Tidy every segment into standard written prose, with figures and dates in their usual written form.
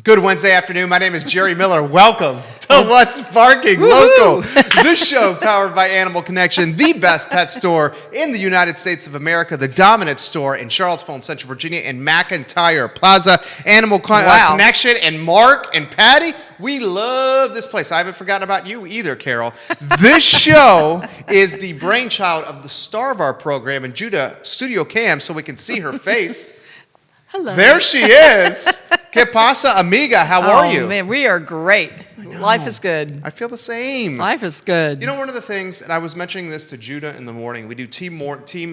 Good Wednesday afternoon. My name is Jerry Miller. Welcome to What's Barking Local. This show powered by Animal Connection, the best pet store in the United States of America, the dominant store in Charlottesville and Central Virginia in McIntyre Plaza. Animal Connection and Mark and Pattie, we love this place. I haven't forgotten about you either, Carol. This show is the brainchild of the star of our program, and Judah Studio Cam, so we can see her face. Hello. There she is. Que pasa, amiga? How are you? Oh, man, we are great. Life is good. I feel the same. Life is good. You know, one of the things, and I was mentioning this to Judah in the morning, we do team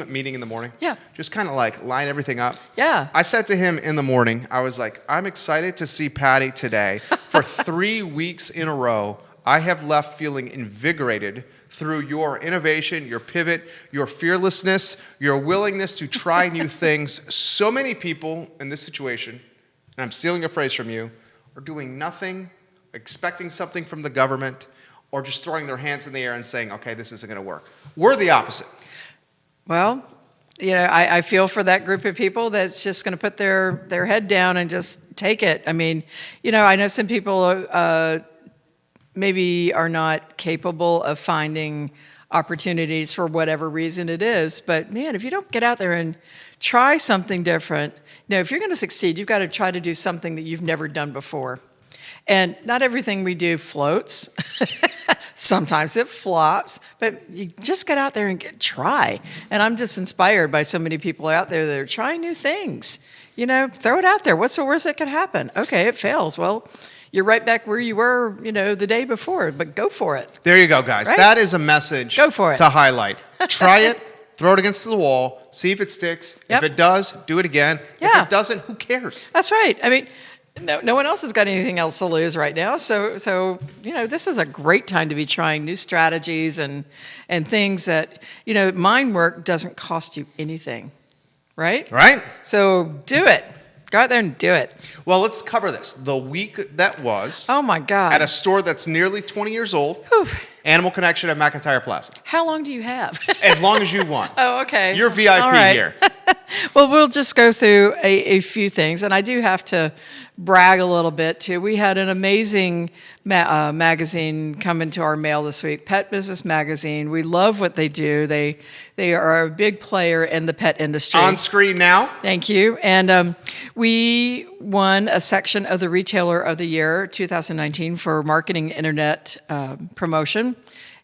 meeting in the morning. Yeah. Just kind of like line everything up. Yeah. I said to him in the morning, I was like, I'm excited to see Pattie today. For 3 weeks in a row, I have left feeling invigorated through your innovation, your pivot, your fearlessness, your willingness to try new things. So many people in this situation, and I'm stealing a phrase from you, are doing nothing, expecting something from the government, or just throwing their hands in the air and saying, okay, this isn't going to work. We're the opposite. Well, you know, I feel for that group of people that's just going to put their head down and just take it. I mean, you know, I know some people maybe are not capable of finding opportunities for whatever reason it is. But man, if you don't get out there and try something different, you know, if you're going to succeed, you've got to try to do something that you've never done before. And not everything we do floats. Sometimes it flops, but you just get out there and try. And I'm just inspired by so many people out there that are trying new things. You know, throw it out there. What's the worst that could happen? Okay, it fails. Well, you're right back where you were, you know, the day before, but go for it. There you go, guys. Right? That is a message Go for it. To highlight. Try it, throw it against the wall, see if it sticks. Yep. If it does, do it again. Yeah. If it doesn't, who cares? That's right. I mean, no one else has got anything else to lose right now. So you know, this is a great time to be trying new strategies and things that, you know, mind work doesn't cost you anything, right? Right? So do it. Go out there and do it. Well, let's cover this. The week that was Oh, my God. at a store that's nearly 20 years old, Whew. Animal Connection at McIntyre Plaza. How long do you have? As long as you want. Oh, okay. You're VIP All right. here. Well, we'll just go through a few things, and I do have to brag a little bit, too. We had an amazing magazine come into our mail this week, Pet Business Magazine. We love what they do. They are a big player in the pet industry. On screen now. Thank you. And we won a section of the Retailer of the Year 2019 for marketing internet promotion.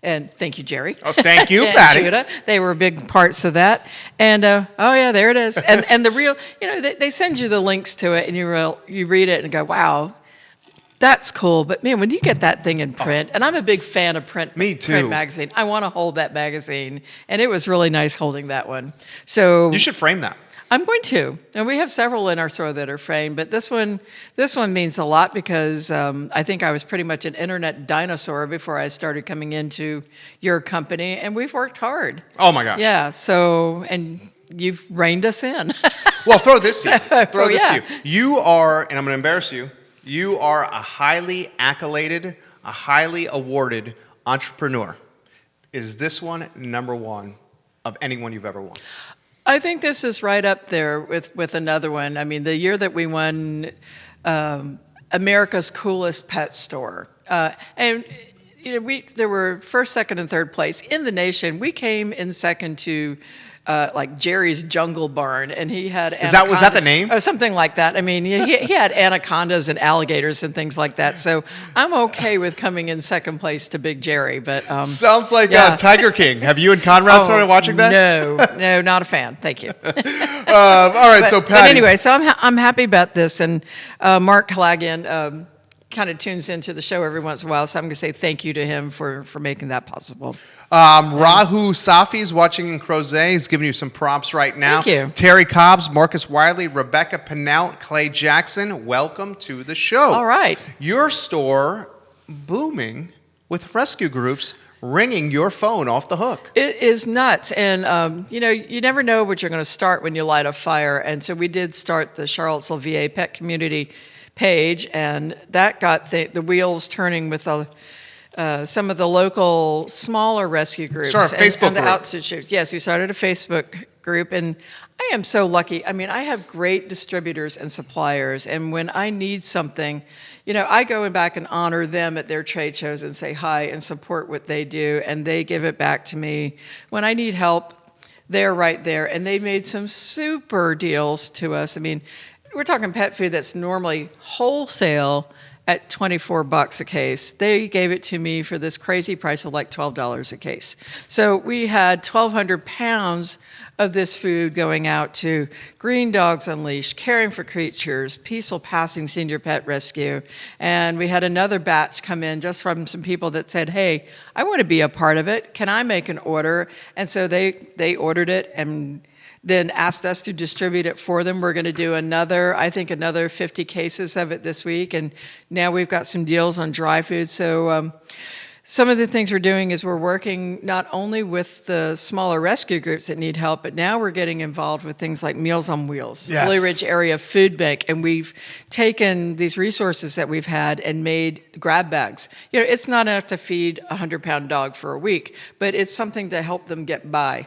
And thank you, Jerry. Oh, thank you, and Pattie. Judah. They were big parts of that. And oh yeah, there it is. And the real, you know, they send you the links to it, and you read it and go, wow, that's cool. But man, when you get that thing in print, and I'm a big fan of print. Me too. Print magazine. I want to hold that magazine, and it was really nice holding that one. So You should frame that. I'm going to, and we have several in our store that are framed, but this one means a lot because I think I was pretty much an internet dinosaur before I started coming into your company, and we've worked hard. Oh, my gosh. Yeah, so, and you've reined us in. Well, throw this to you. Throw this yeah. to you. You are, and I'm going to embarrass you, you are a highly accoladed, a highly awarded entrepreneur. Is this one number one of anyone you've ever won? I think this is right up there with another one. I mean, the year that we won America's Coolest Pet Store. And you know, there were first, second, and third place in the nation. We came in second to like Jerry's Jungle Barn, and he had was that the name? Oh, something like that. I mean, he had anacondas and alligators and things like that. So I'm okay with coming in second place to Big Jerry. But sounds like yeah. Tiger King. Have you and Conrad started watching that? No, not a fan. Thank you. All right, so Pattie. But anyway, so I'm happy about this, and Mark Callaghan kind of tunes into the show every once in a while, so I'm going to say thank you to him for making that possible. Rahu Safi's watching in Crozet. He's giving you some prompts right now. Thank you. Terry Cobbs, Marcus Wiley, Rebecca Pinault, Clay Jackson, welcome to the show. All right. Your store booming with rescue groups ringing your phone off the hook. It is nuts, and you know, you never know what you're going to start when you light a fire, and so we did start the Charlottesville VA Pet Community page, and that got the wheels turning with some of the local smaller rescue groups. Sure, Facebook and the group. outreach groups. Yes, we started a Facebook group, and I I am so lucky. I mean, I have great distributors and suppliers, and when I need something, I go back and honor them at their trade shows and say hi and support what they do, and they give it back to me. When I need help, they're right there, and they made some super deals to us. I mean, we're talking pet food that's normally wholesale at $24 a case. They gave it to me for this crazy price of like $12 a case. So we had 1,200 pounds of this food going out to Green Dogs Unleashed, Caring for Creatures, Peaceful Passing Senior Pet Rescue, and we had another batch come in just from some people that said, hey, I want to be a part of it. Can I make an order? And so they ordered it and then asked us to distribute it for them. We're going to do another 50 cases of it this week, and now we've got some deals on dry food. So some of the things we're doing is we're working not only with the smaller rescue groups that need help, but now we're getting involved with things like Meals on Wheels, Yes. Blue Ridge Area Food Bank, and we've taken these resources that we've had and made grab bags. It's not enough to feed a 100-pound dog for a week, but it's something to help them get by.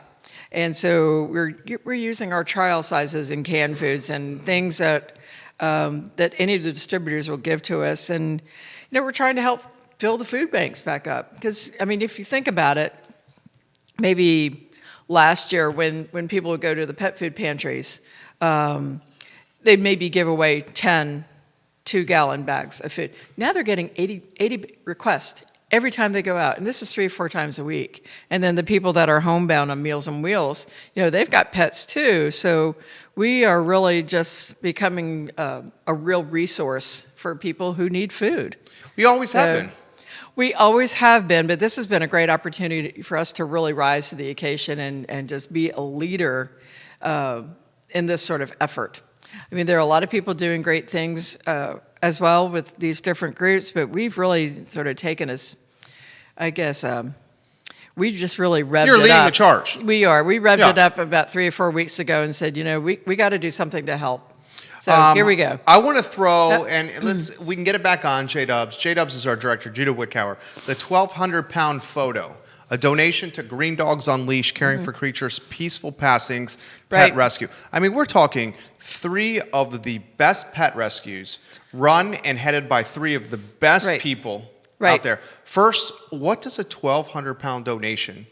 And so we're using our trial sizes in canned foods and things that any of the distributors will give to us, and we're trying to help fill the food banks back up. Because I mean, if you think about it, maybe last year when people would go to the pet food pantries, they'd maybe give away 10 2-gallon bags of food. Now they're getting 80 requests every time they go out, and this is 3 or 4 times a week. And then the people that are homebound on Meals on Wheels, they've got pets too. So we are really just becoming a real resource for people who need food. We always have been. We always have been, but this has been a great opportunity for us to really rise to the occasion and just be a leader in this sort of effort. I mean, there are a lot of people doing great things as well with these different groups, but we've really sort of taken us, I guess, we just really revved it up. You're leading the charge. We are. We revved it up about 3 or 4 weeks ago and said, we got to do something to help. So here we go. I want to throw, and we can get it back on J-Dubs. J-Dubs is our director, Judah Wickower. The 1,200-pound photo, a donation to Green Dogs Unleashed, Caring for Creatures, Peaceful Passings, Pet Rescue. I mean, we're talking 3 of the best pet rescues run and headed by 3 of the best people out there. First, what does a 1,200-pound donation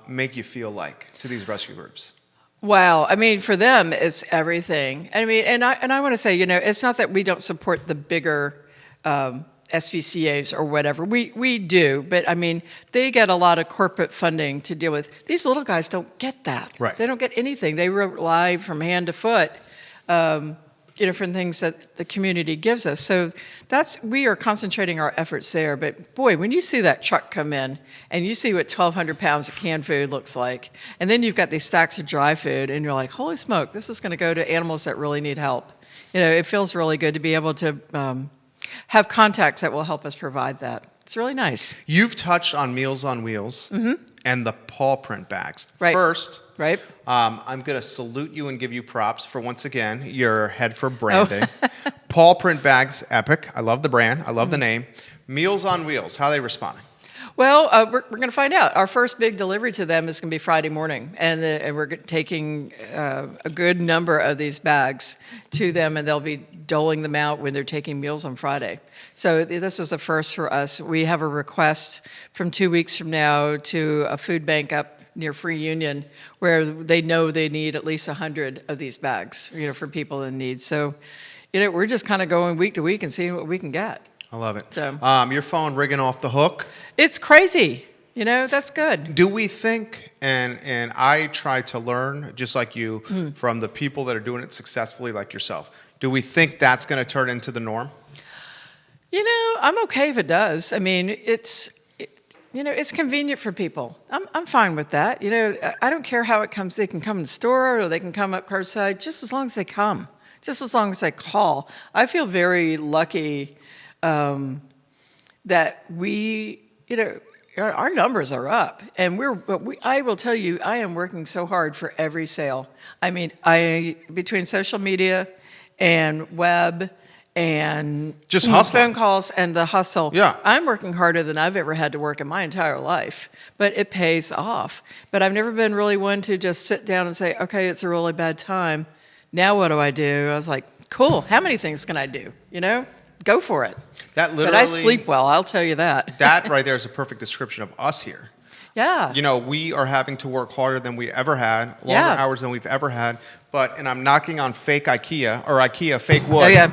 make you feel like to these rescue groups? Wow. I mean, for them, it's everything. I mean, and I want to say, it's not that we don't support the bigger SPCAs or whatever. We do, but I mean, they get a lot of corporate funding to deal with. These little guys don't get that. Right. They don't get anything. They rely from hand to foot, from things that the community gives us. So we are concentrating our efforts there. But boy, when you see that truck come in and you see what 1,200 pounds of canned food looks like, and then you've got these stacks of dry food, and you're like, holy smoke, this is going to go to animals that really need help. It feels really good to be able to have contacts that will help us provide that. It's really nice. You've touched on Meals on Wheels and the paw print bags. Right. First, I'm going to salute you and give you props for, once again, your head for branding. Paw print bags, epic. I love the brand. I love the name. Meals on Wheels, how are they responding? Well, we're going to find out. Our first big delivery to them is going to be Friday morning, and we're taking a good number of these bags to them, and they'll be doling them out when they're taking meals on Friday. So this is the first for us. We have a request from 2 weeks from now to a food bank up near Free Union where they know they need at least 100 of these bags, for people in need. So, we're just kind of going week to week and seeing what we can get. I love it. So, your phone ringing off the hook. It's crazy. That's good. Do we think, and I try to learn, just like you, from the people that are doing it successfully like yourself, do we think that's going to turn into the norm? I'm okay if it does. I mean, it's convenient for people. I'm fine with that. I don't care how it comes. They can come in the store or they can come up curbside, just as long as they come, just as long as they call. I feel very lucky that we, our numbers are up, and I will tell you, I am working so hard for every sale. I mean, between social media and web and just hustling. phone calls and the hustle. Yeah. I'm working harder than I've ever had to work in my entire life, but it pays off. But I've never been really one to just sit down and say, okay, it's a really bad time. Now what do? I was like, cool. How many things can I do? Go for it. That literally. But I sleep well, I'll tell you that. That right there is a perfect description of us here. Yeah. We are having to work harder than we ever had, longer Yeah. hours than we've ever had. And I'm knocking on fake IKEA fake wood. Oh, yeah.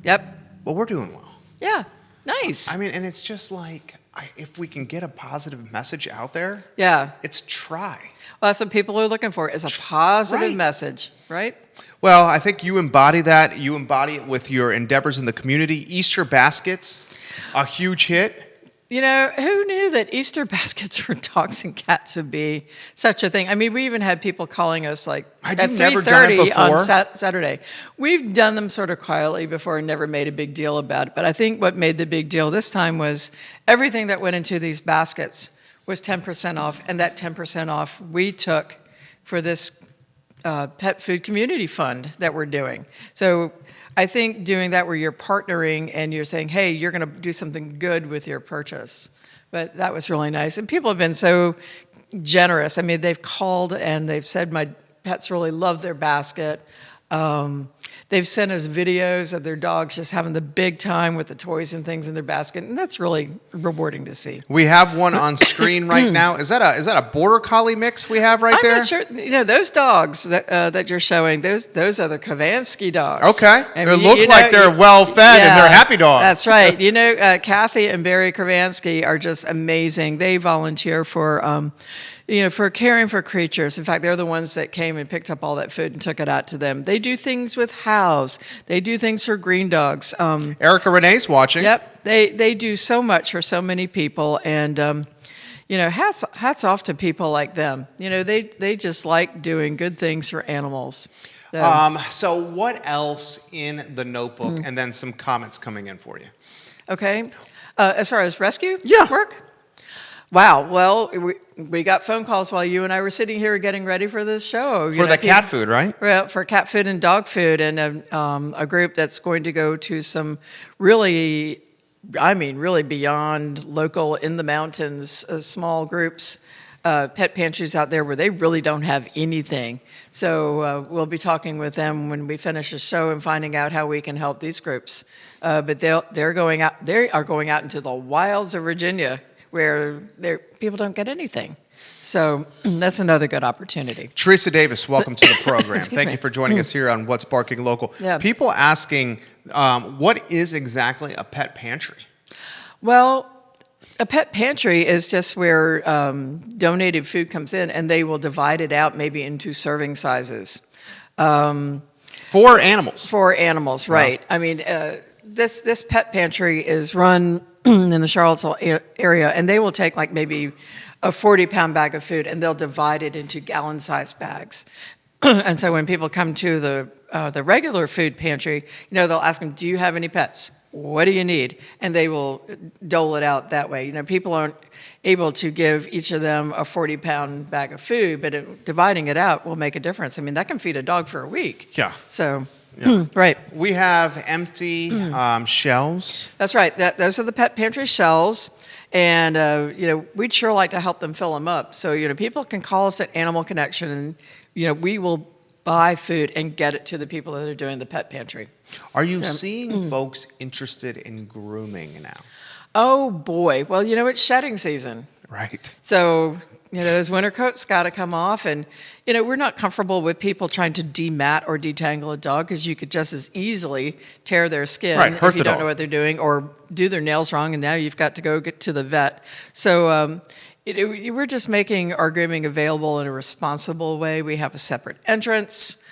Yep. Well, we're doing well. Yeah. Nice. I mean, and it's just like, if we can get a positive message out there, yeah. it's try. Well, that's what people are looking for, is a positive Right. message, right? Well, I think you embody that. You embody it with your endeavors in the community. Easter baskets, a huge hit. Who knew that Easter baskets for dogs and cats would be such a thing? I mean, we even had people calling us at I've never done it 3:30 on before. Saturday. We've done them sort of quietly before and never made a big deal about it. But I think what made the big deal this time was everything that went into these baskets was 10% off, and that 10% off we took for this pet food community fund that we're doing. So I think doing that where you're partnering and you're saying, hey, you're going to do something good with your purchase. But that was really nice. And people have been so generous. I mean, they've called and they've said my pets really love their basket. They've sent us videos of their dogs just having the big time with the toys and things in their basket, and that's really rewarding to see. We have one on screen right now. Is that a border collie mix we have right there? I'm not sure. Those dogs that you're showing, those are the Kavansky dogs. Okay. And They look like they're well fed and they're happy dogs. That's right. Kathy and Barry Kavansky are just amazing. They volunteer for for caring for creatures. In fact, they're the ones that came and picked up all that food and took it out to them. They do things with hows. They do things for green dogs. Erica Renee's watching. Yep. They do so much for so many people. And, hats off to people like them. They just like doing good things for animals. So what else in the notebook? And then some comments coming in for you. Okay. As far as rescue Yeah. work? Wow. Well, we got phone calls while you and I were sitting here getting ready for this show. For the cat food, right? Well, for cat food and dog food, and a group that's going to go to some really beyond local, in the mountains, small groups, pet pantries out there where they really don't have anything. So we'll be talking with them when we finish the show and finding out how we can help these groups. But they are going out into the wilds of Virginia, where people don't get anything. So that's another good opportunity. Teresa Davis, welcome to the program. Excuse Thank me. you for joining us here on What's Barking Local. Yeah. People asking, what is exactly a pet pantry? Well, a pet pantry is just where donated food comes in, and they will divide it out maybe into serving sizes. For animals. For animals, right. Wow. I mean, this pet pantry is run in the Charlottesville area, and they will take like maybe a 40-pound bag of food, and they'll divide it into gallon-sized bags. And so when people come to the regular food pantry, they'll ask them, do you have any pets? What do you need? And they will dole it out that way. People aren't able to give each of them a 40-pound bag of food, but dividing it out will make a difference. I mean, that can feed a dog for a week. Yeah. So... Yeah. Right. We have empty shelves. That's right. Those are the pet pantry shelves. And, we'd sure like to help them fill them up. So, people can call us at Animal Connection and, we will buy food and get it to the people that are doing the pet pantry. Are you seeing folks interested in grooming now? Oh, boy. Well, it's shedding season. Right. So... those winter coats got to come off. And, we're not comfortable with people trying to demat or detangle a dog because you could just as easily tear their skin if you don't know what they're doing, or do their nails wrong, and now you've got to go get to the vet. So we're just making our grooming available in a responsible way. We have a separate entrance.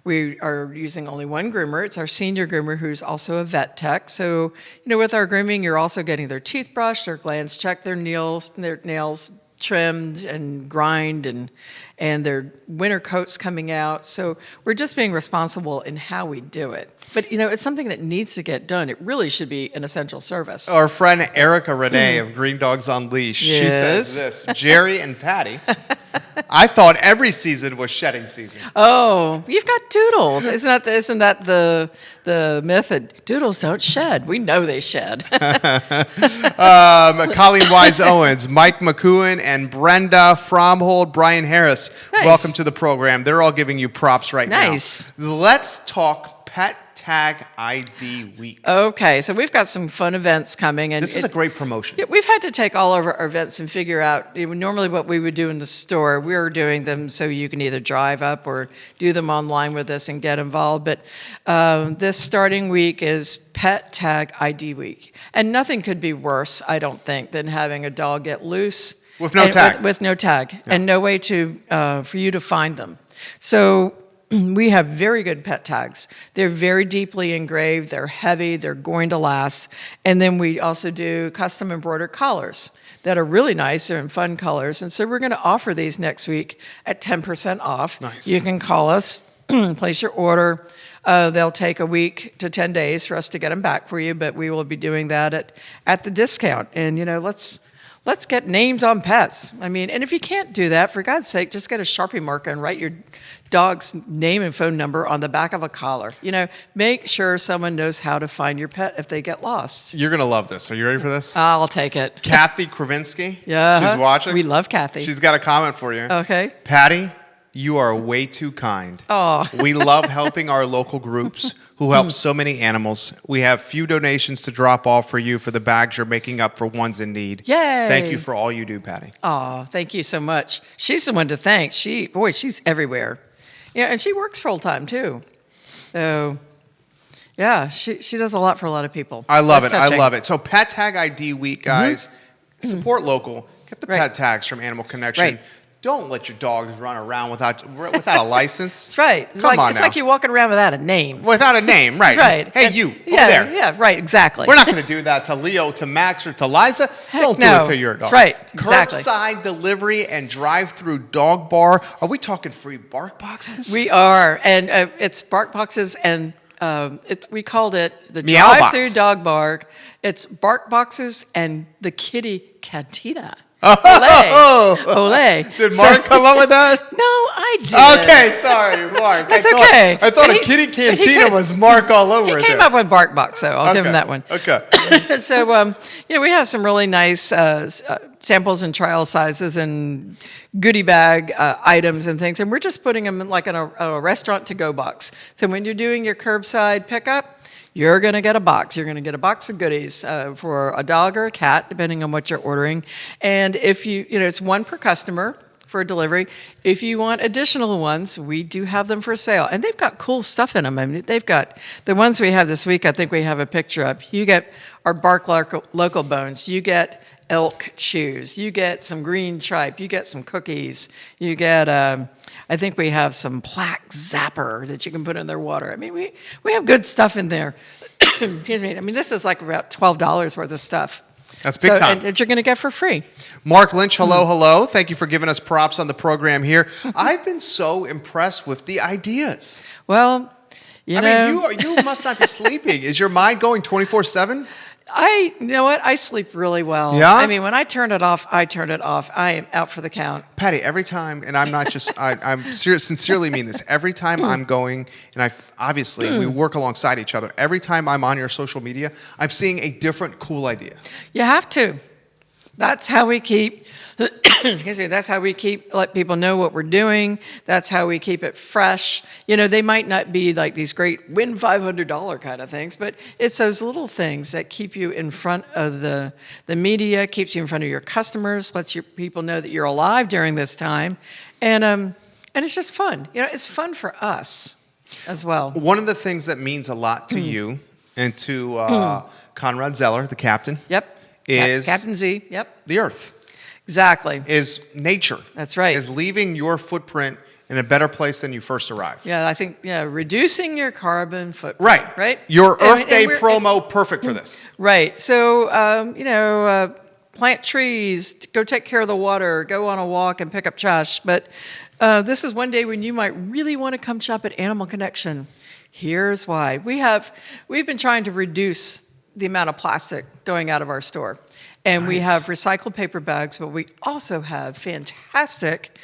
We are using only one groomer. It's our senior groomer who's also a vet tech. So, with our grooming, you're also getting their teeth brushed, their glands checked, their nails trimmed and grind, and their winter coats coming out. So we're just being responsible in how we do it. But, it's something that needs to get done. It really should be an essential service. Our friend Erica Renee of Green Dogs on Leash, yes. She says this, Jerry and Pattie I thought every season was shedding season. Oh, you've got doodles. Isn't that the myth that doodles don't shed? We know they shed. Colleen Wise Owens, Mike McCoon, and Brenda Fromhold, Brian Harris. Nice. Welcome to the program. They're all giving you props right Nice. now. Let's talk Pet Tag ID Week. Okay, so we've got some fun events coming, and This is a great promotion. Yeah, we've had to take all of our events and figure out, normally what we would do in the store, we're doing them so you can either drive up or do them online with us and get involved. But this starting week is Pet Tag ID Week. And nothing could be worse, I don't think, than having a dog get loose. With no tag. With no tag, and no way for you to find them. So we have very good pet tags. They're very deeply engraved, they're heavy, they're going to last. And then we also do custom embroidered collars that are really nice, they're in fun colors. And so we're going to offer these next week at 10% off. Nice. You can call us, place your order. They'll take a week to 10 days for us to get them back for you, but we will be doing that at the discount. And, let's get names on pets. I mean, and if you can't do that, for God's sake, just get a Sharpie marker and write your dog's name and phone number on the back of a collar. Make sure someone knows how to find your pet if they get lost. You're going to love this. Are you ready for this? I'll take it. Kathy Kravinsky. Yeah. She's watching. We love Kathy. She's got a comment for you. Okay. Pattie, you are way too kind. Oh. We love helping our local groups who help so many animals. We have few donations to drop off for you for the bags you're making up for ones in need. Yay. Thank you for all you do, Pattie. Oh, thank you so much. She's the one to thank. She's everywhere. Yeah, and she works full time too. So, yeah, she does a lot for a lot of people. I love it. That's I love it. So Pet Tag ID Week, guys. Support local. Get the Right. pet tags from Animal Connection. Right. Don't let your dogs run around without a license. That's right. It's like you're walking around without a name. Without a name, right. That's right. Hey, And- you, over yeah, there. Yeah, right, exactly. We're not going to do that to Leo, to Max, or to Liza. Don't do no. it to your dog. That's right, exactly. Curbside delivery and drive-through dog bar. Are we talking free bark boxes? We are, and it's bark boxes, and we called it the Meow drive-through box. dog bar. It's bark boxes and the kitty Cantina. Oh, Olé. Did Mark come up with that? No, I did. Okay, sorry, Mark. That's I thought, okay. I thought But a he- kitty but he cantina could- was Mark all over it. He came there. up with bark box, so I'll give him Okay, that one. Okay. So, we have some really nice samples and trial sizes and goodie bag items and things, and we're just putting them in a restaurant to-go box. So when you're doing your curbside pickup, you're going to get a box. You're going to get a box of goodies for a dog or a cat, depending on what you're ordering. And if it's one per customer for a delivery. If you want additional ones, we do have them for sale. And they've got cool stuff in them. I mean, they've got the ones we have this week, I think we have a picture up. You get our bark local bones. You get elk chews. You get some green tripe. You get some cookies. You get, I think we have some plaque zapper that you can put in their water. I mean, we have good stuff in there. Excuse me. I mean, this is like about $12 worth of stuff. That's big time. And that you're going to get for free. Mark Lynch, hello. Thank you for giving us props on the program here. I've been so impressed with the ideas. Well, you know. I mean, you must not be sleeping. Is your mind going 24/7? You know what? I sleep really well. Yeah? I mean, when I turn it off, I turn it off. I am out for the count. Pattie, every time, and I'm not just, I'm sincerely mean this. Every time I'm going, and obviously we work alongside each other. Every time I'm on your social media, I'm seeing a different cool idea. You have to. That's how we keep. Excuse me. That's how we let people know what we're doing. That's how we keep it fresh. You know, they might not be like these great win $500 kind of things, but it's those little things that keep you in front of the media, keeps you in front of your customers, lets your people know that you're alive during this time, and it's just fun. You know, it's fun for us as well. One of the things that means a lot to you and to Conrad Zeller, the captain, Yep. is Captain Z. Yep. the earth. Exactly. Is nature. That's right. Is leaving your footprint in a better place than you first arrived. Yeah, I think reducing your carbon footprint. Right. Right. Your Earth Day we're- promo, perfect for this. Right. So plant trees, go take care of the water, go on a walk and pick up trash. But this is one day when you might really want to come shop at Animal Connection. Here's why. We've been trying to reduce the amount of plastic going out of our store. And we Nice. have recycled paper bags, but we also have fantastic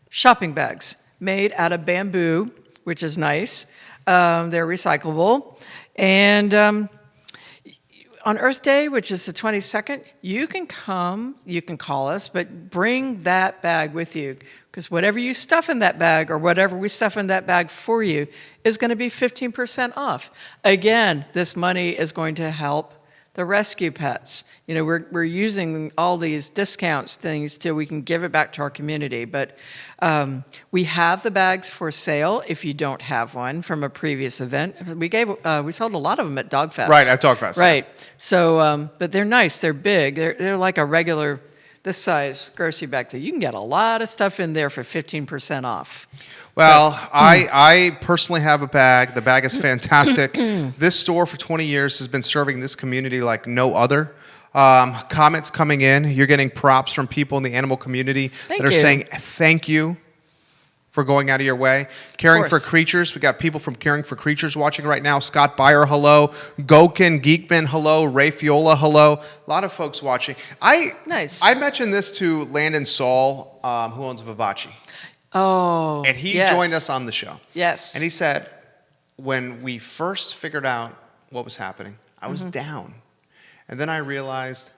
shopping bags made out of bamboo, which is nice. They're recyclable. And on Earth Day, which is the 22nd, you can come, you can call us, but bring that bag with you. Because whatever you stuff in that bag or whatever we stuff in that bag for you is going to be 15% off. Again, this money is going to help the rescue pets. You know, we're using all these discounts things till we can give it back to our community. But we have the bags for sale if you don't have one from a previous event. We sold a lot of them at Dog Fest. Right, at Dog Fest. Right. So, but they're nice. They're big. They're like a regular this size grocery bag. So you can get a lot of stuff in there for 15% off. Well, I personally have a bag. The bag is fantastic. This store for 20 years has been serving this community like no other. Comments coming in. You're getting props from people in the animal community that are saying thank you for going out of your way. Caring for Creatures. We got people from Caring for Creatures watching right now. Scott Byer, hello. Gokin, Geekman, hello. Ray Fiola, hello. A lot of folks watching. Nice. I mentioned this to Landon Saul, who owns Vivace. Oh, and he joined us on the show. Yes. And he said, when we first figured out what was happening, I was down. And then I realized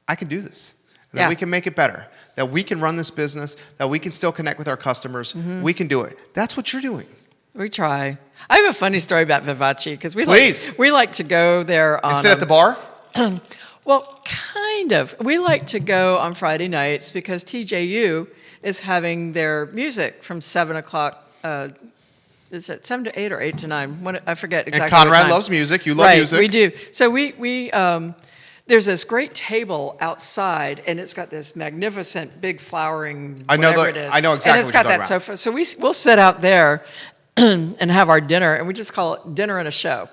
I can do this. And that we can make it better. That we can run this business. That we can still connect with our customers. We can do it. That's what you're doing. We try. I have a funny story about Vivace because we like to go there on. And sit at the bar? Well, kind of. We like to go on Friday nights because TJU is having their music from 7 o'clock. Is it 7 to 8 or 8 to 9? I forget exactly. And Conrad loves music. You love music. We do. So we there's this great table outside, and it's got this magnificent big flowering. I know it is. I know exactly. And it's got that sofa. So we'll sit out there and have our dinner, and we just call it dinner and a show.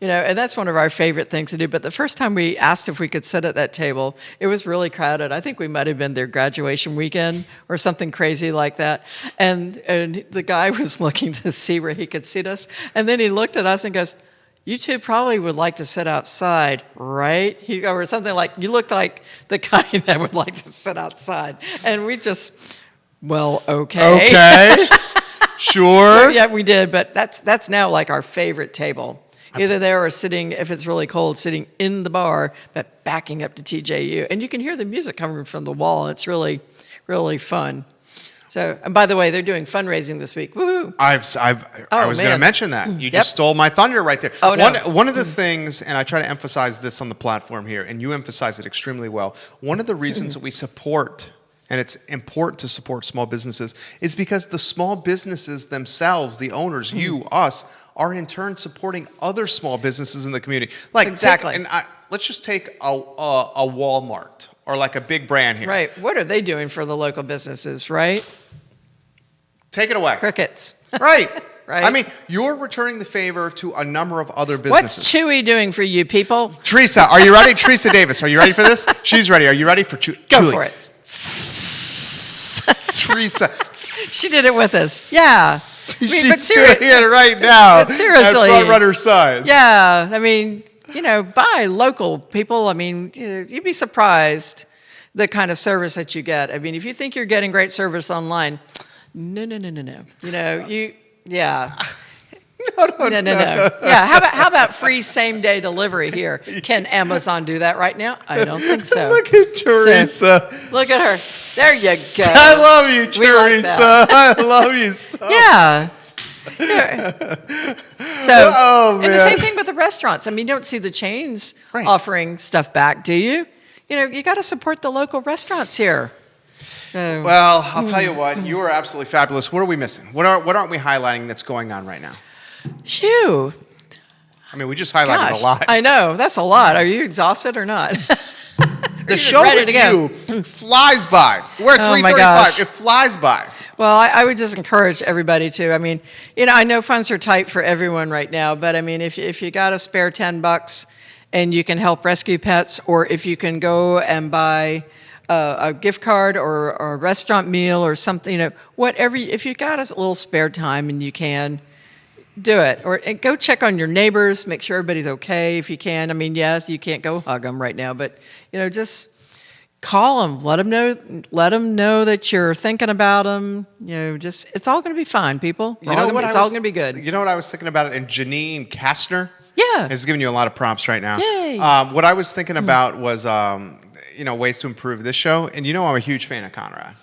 You know, and that's one of our favorite things to do. But the first time we asked if we could sit at that table, it was really crowded. I think we might have been their graduation weekend or something crazy like that. And the guy was looking to see where he could seat us. And then he looked at us and goes, "You two probably would like to sit outside, right?" Or something like, "You look like the kind that would like to sit outside." And we just, well, okay. Okay. Sure. Yeah, we did. But that's now like our favorite table. Either there or sitting, if it's really cold, sitting in the bar, but backing up to TJU. And you can hear the music coming from the wall. It's really, really fun. So, and by the way, they're doing fundraising this week. Woohoo! I was going to mention that. You just stole my thunder right there. Oh, no. One of the things, and I try to emphasize this on the platform here, and you emphasize it extremely well, one of the reasons that we support, and it's important to support small businesses, is because the small businesses themselves, the owners, you, us, are in turn supporting other small businesses in the community. Like exactly. Let's just take a Walmart or like a big brand here. Right. What are they doing for the local businesses, right? Take it away. Crickets. Right. Right. I mean, you're returning the favor to a number of other businesses. What's Chewy doing for you people? Teresa, are you ready? Teresa Davis, are you ready for this? She's ready. Are you ready for Chewy? Go for it. Teresa. She did it with us. Yeah. She's doing it right now. But seriously. At front runner side. Yeah. I mean, buy local people. I mean, you'd be surprised the kind of service that you get. I mean, if you think you're getting great service online, no. Yeah. No. Yeah, how about free same-day delivery here? Can Amazon do that right now? I don't think so. Look at Teresa. Look at her. There you go. I love you, Teresa. I love you so yeah. So, man. And the same thing with the restaurants. I mean, you don't see the chains offering stuff back, do you? You got to support the local restaurants here. Well, I'll tell you what. You are absolutely fabulous. What are we missing? What aren't we highlighting that's going on right now? Phew. I mean, we just highlighted a lot. I know. That's a lot. Are you exhausted or not? The show with you flies by. We're at 3:35. It flies by. Well, I would just encourage everybody to. I mean, I know funds are tight for everyone right now, but I mean, if you got a spare $10 and you can help rescue pets, or if you can go and buy a gift card or a restaurant meal or something, whatever. If you got a little spare time and you can, do it. And go check on your neighbors, make sure everybody's okay if you can. I mean, yes, you can't go hug them right now, but just Call them. Let them know. Let them know that you're thinking about them. Just it's all going to be fine, people. It's all going to be good. You know what I was thinking about? And Janine Kastner, Yeah, is giving you a lot of prompts right now. Yay. What I was thinking about was ways to improve this show, and I'm a huge fan of Conrad.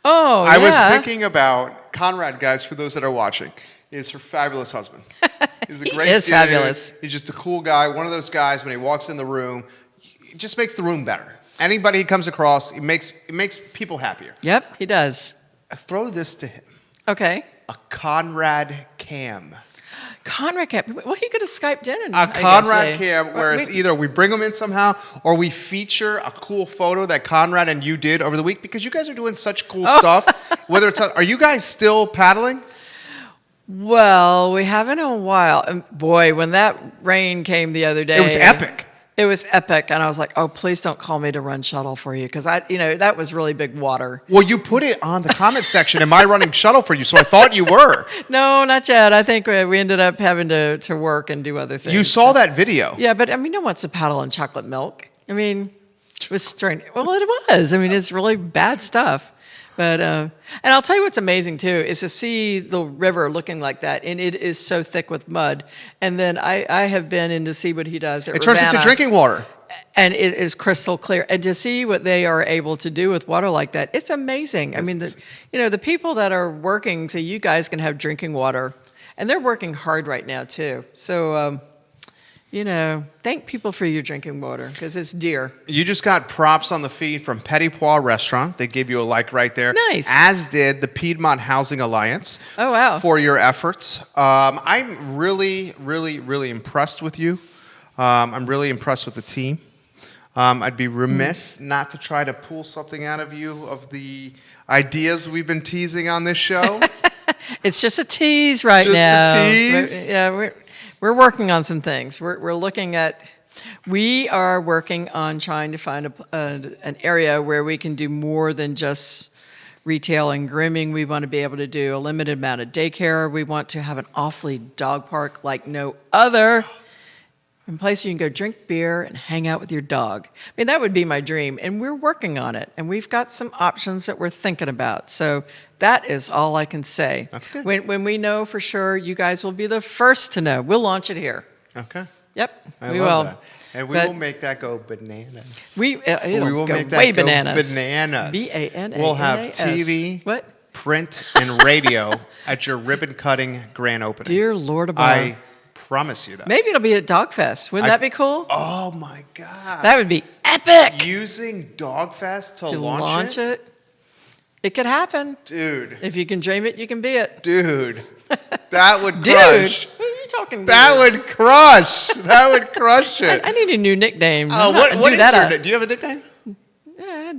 Oh, I was thinking about Conrad, guys. For those that are watching, is her fabulous husband. He's a great dude. Fabulous. He's just a cool guy. One of those guys when he walks in the room, it just makes the room better. Anybody he comes across, it makes people happier. Yep, he does. Throw this to him. Okay. A Conrad cam. Conrad cam. Well, he could have Skyped in. A Conrad cam where it's either we bring him in somehow or we feature a cool photo that Conrad and you did over the week because you guys are doing such cool stuff. Whether it's are you guys still paddling? Well, we haven't in a while. And boy, when that rain came the other day, It was epic. It was epic, and I was like, "Oh, please don't call me to run shuttle for you," because that was really big water. Well, you put it on the comment section. Am I running shuttle for you? So I thought you were. No, not yet. I think we ended up having to work and do other things. You saw that video. Yeah, but no one wants to paddle in chocolate milk. It was strange. Well, it was. It's really bad stuff. But and I'll tell you what's amazing too is to see the river looking like that, and it is so thick with mud. And then I have been in to see what he does. It turns into drinking water, and it is crystal clear. And to see what they are able to do with water like that, it's amazing. The people that are working so you guys can have drinking water, and they're working hard right now too. So. Thank people for your drinking water because it's dear. You just got props on the feed from Petit Pois Restaurant. They gave you a like right there. Nice. As did the Piedmont Housing Alliance. Oh, wow. For your efforts. I'm really, really, really impressed with you. I'm really impressed with the team. I'd be remiss not to try to pull something out of you of the ideas we've been teasing on this show. It's just a tease now. Just a tease? We're working on some things. We are working on trying to find an area where we can do more than just retail and grooming. We want to be able to do a limited amount of daycare. We want to have an off-lead dog park like no other. A place where you can go drink beer and hang out with your dog. That would be my dream, and we're working on it. And we've got some options that we're thinking about. So that is all I can say. That's good. When we know for sure, you guys will be the first to know. We'll launch it here. Okay. Yep, we will. That. And we will make that go bananas. We will go make that way go bananas. Bananas. BANANAS. We'll have TV, what? print, and radio at your ribbon cutting grand opening. Dear Lord above. I promise you that. Maybe it'll be at Dogfest. Wouldn't that be cool? Oh my God. That would be epic. Using Dogfest to launch it. It could happen. Dude. If you can dream it, you can be it. Dude. That would crush. Dude. What are you talking about? That would crush. That would crush it. I need a new nickname. What is your, do you have a nickname? No.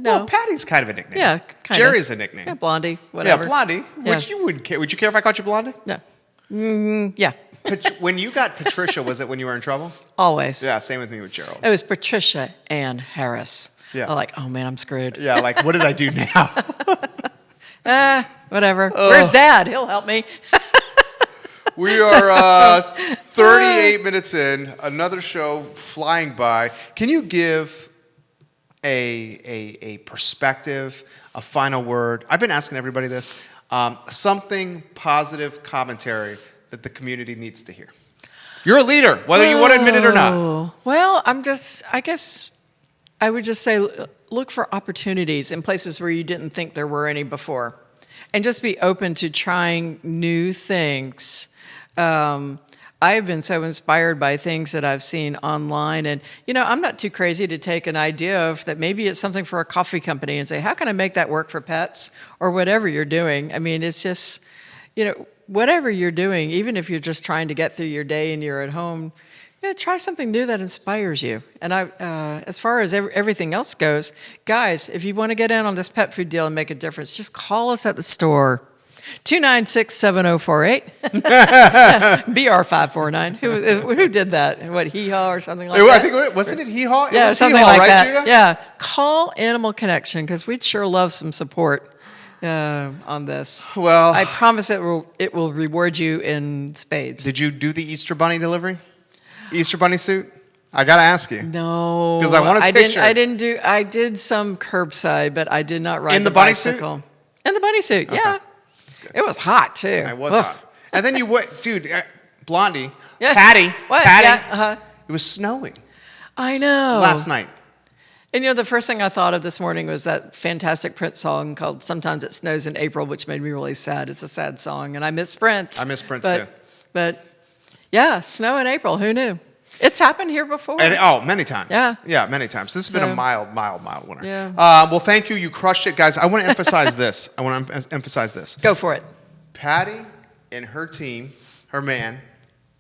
Well, Pattie's kind of a nickname. Yeah, kind of. Jerry's a nickname. Yeah, Blondie, whatever. Yeah, Blondie. Yeah. Which you wouldn't care. Would you care if I called you Blondie? No. Yeah. When you got Patricia, was it when you were in trouble? Always. Yeah, same with me with Gerald. It was Patricia Ann Harris. Yeah. I'm like, oh man, I'm screwed. Yeah, like, what did I do now? Whatever. Where's Dad? He'll help me. We are 38 minutes in, another show flying by. Can you give a perspective, a final word? I've been asking everybody this. Something positive commentary that the community needs to hear. You're a leader, whether you want to admit it or not. Well, I guess I would just say look for opportunities in places where you didn't think there were any before. And just be open to trying new things. I've been so inspired by things that I've seen online. And, I'm not too crazy to take an idea of that maybe it's something for a coffee company and say, how can I make that work for pets or whatever you're doing? It's just, whatever you're doing, even if you're just trying to get through your day and you're at home, try something new that inspires you. And as far as everything else goes, guys, if you want to get in on this pet food deal and make a difference, just call us at the store. 296-7048. BR549. Who did that? What, Hee Haw or something like that? I think, wasn't it Hee Haw? Yeah, something like that. Judah? Yeah. Call Animal Connection because we'd sure love some support on this. Well, I promise it will reward you in spades. Did you do the Easter Bunny delivery? Easter Bunny suit? I got to ask you. No. 'Cause I want a picture. I did some curbside, but I did not ride In the the bunny suit? bicycle. In the bunny suit, yeah. It was hot, too. It was Ugh. hot. And then you went, dude, Blondie, Yeah. Pattie, What? Pattie. Yeah, uh-huh. It was snowing I know. last night. And the first thing I thought of this morning was that fantastic Prince song called Sometimes It Snows in April, which made me really sad. It's a sad song, and I miss Prince. I miss Prince, too. But, yeah, snow in April. Who knew? It's happened here before. And, many times. Yeah. Yeah, many times. This has been a mild winter. Yeah. Well, thank you. You crushed it, guys. I want to emphasize this. Emphasize this. Go for it. Pattie and her team, her man,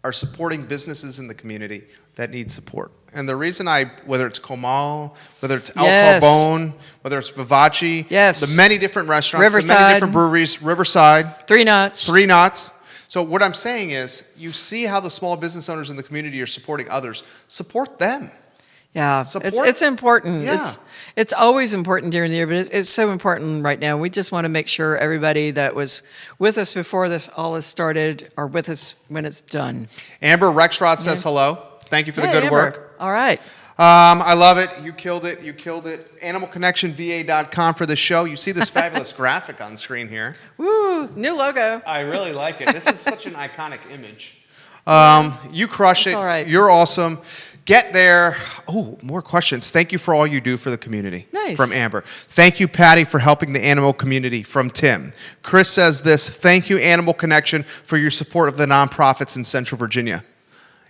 are supporting businesses in the community that need support. And the reason whether it's Comal, whether it's El Yes. Carbone, whether it's Vivace, Yes. the many different restaurants, the Riverside. many different breweries, Riverside, 3 knots. 3 knots. So what I'm saying is, you see how the small business owners in the community are supporting others. Support them. Yeah, Support- it's important. Yeah. It's always important during the year, but it's so important right now. We just want to make sure everybody that was with us before this all has started are with us when it's done. Amber Rexrod says hello. Thank you for the good Amber. work. All right. I love it. You killed it. You killed it. AnimalConnectionVA.com for the show. You see this fabulous graphic on screen here. Woo, new logo. I really like it. This is such an iconic image. You crush it. all right. You're awesome. Get there. Oh, more questions. Thank you for all you do for the community. Nice. From Amber. Thank you, Pattie, for helping the animal community. From Tim. Chris says this. Thank you, Animal Connection, for your support of the nonprofits in Central Virginia.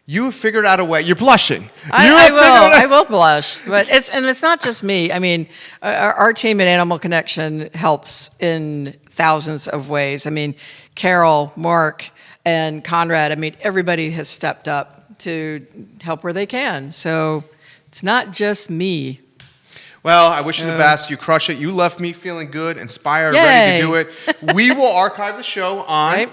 You have figured out a way. You're blushing. I will blush, but it's not just me. I mean, our team at Animal Connection helps in thousands of ways. I mean, Carol, Mark, and Conrad. I mean, everybody has stepped up to help where they can. So it's not just me. Well, I wish you the best. You crush it. You left me feeling good, inspired, Yay. ready to do it. We will archive the show on Right?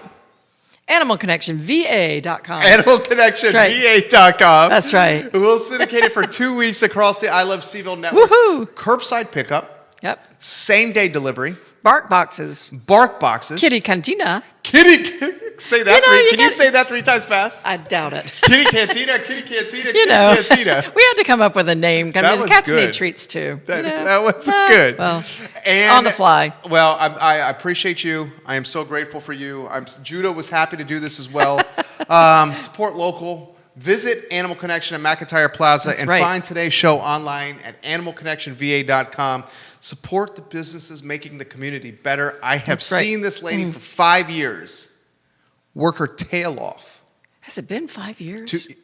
AnimalConnectionVA.com. AnimalConnectionVA.com. That's right. We'll syndicate it for 2 weeks across the I Love CVille Network. Woohoo! Curbside pickup. Yep. Same day delivery. Bark boxes. Bark boxes. Kitty Cantina. Say that. Can you say that 3 times fast? I doubt it. Kitty Cantina. Kitty Cantina. You know, Kitty Cantina. we had to come up with a name. I That mean, was cats good. need treats too. That was good. Well, And, on the fly. Well, I appreciate you. I am so grateful for you. Judah was happy to do this as well. Support local. Visit Animal Connection at McIntyre Plaza. That's and right. find today's show online at AnimalConnectionVA.com. Support the businesses making the community better. I have That's right. seen this lady for 5 years work her tail off. Has it been 5 years? To-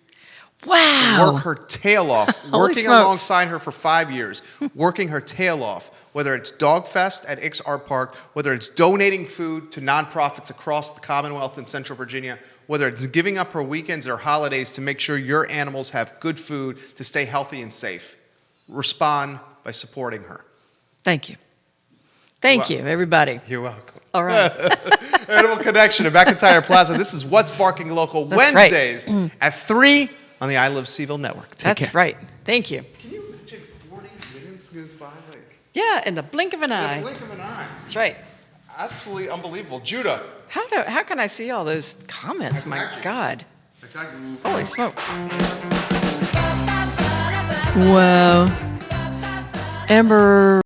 Wow. Work her tail off. Holy Working smokes. alongside her for 5 years. Working her tail off. Whether it's Dog Fest at Ix Art Park, whether it's donating food to nonprofits across the Commonwealth in Central Virginia, whether it's giving up her weekends or holidays to make sure your animals have good food to stay healthy and safe. Respond by supporting her. Thank you. Thank you, everybody. You're welcome. All right. Animal Connection at McIntyre Plaza. This is What's Barking Local, That's right. Wednesdays at 3 on the I Love CVille Network. Take That's care. right. Thank you. Can you imagine 40 minutes goes by like Yeah, in the blink of an in the eye. blink of an eye? That's right. Absolutely unbelievable. Judah. How can I see all those comments? That's My magic. God. Exactly. Holy smokes. Wow. Amber